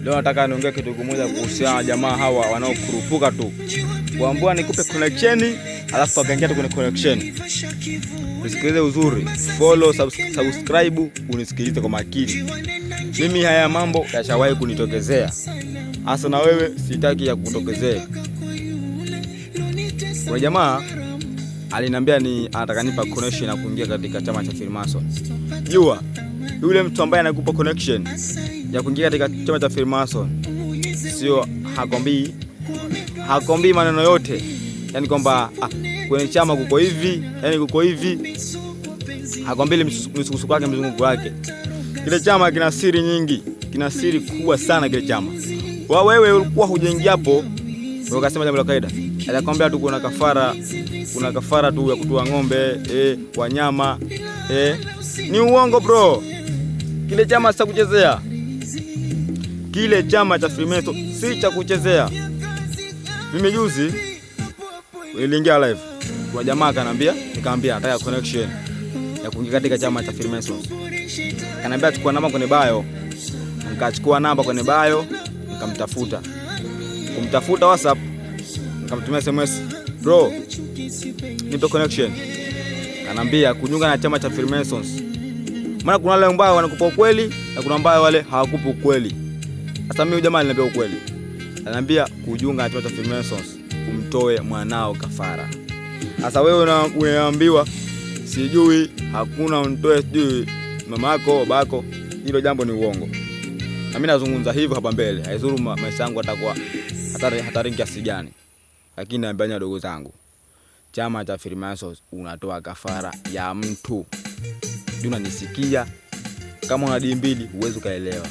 Leo nataka niongee kitu kimoja kuhusiana na jamaa hawa wanaokurupuka tu. Kuambua nikupe connection, alafu akaingia tu kwenye connection. Usikilize uzuri, follow, subscribe, unisikilize kwa makini. Mimi haya mambo yashawahi kunitokezea. Hasa na wewe sitaki ya kutokezea. Kwa jamaa aliniambia anataka nipa connection na kuingia katika chama cha Freemason. Jua yule mtu ambaye anakupa connection ya kuingia katika chama cha Freemason sio hakombii maneno yote. Yaani kwamba kwenye chama kuko hivi, yani kuko hivi. Hakombii misukusuko yake, mzunguko wake. Kile chama kina siri nyingi, kina siri kubwa sana kile chama. Wewe ulikuwa hujaingia hapo, ukasema jambo la kaida. Alikwambia tu kuna kafara tu ya kutoa ng'ombe, wanyama, ni uongo bro. Kile chama si cha kuchezea. Kile chama cha Freemason si cha kuchezea. Mimi juzi niliingia live. Kwa jamaa akanambia, nikamwambia nataka connection ya kuingia katika chama cha Freemason. Kanambia chukua namba kwenye bio. Nikachukua namba kwenye bio, nikamtafuta. Kumtafuta WhatsApp, nikamtumia SMS, bro, nipe connection. Kanambia kujiunga na chama cha Freemason. Maana kuna wale ambao wanakupa ukweli na kuna ambao wale hawakupi ukweli. Hata mimi jamaa aliniambia ukweli. Ananiambia kujiunga na chama cha Freemason umtoe mwanao kafara. Sasa wewe unaambiwa sijui hakuna mtoe sijui mamako babako, hilo jambo ni uongo. Na mimi nazungumza hivyo hapa mbele. Haizuru maisha yangu atakuwa hatari kiasi gani. Lakini naambia ndugu zangu, chama cha Freemason unatoa kafara ya mtu. Unanisikia? Kama una D2 huwezi kaelewa.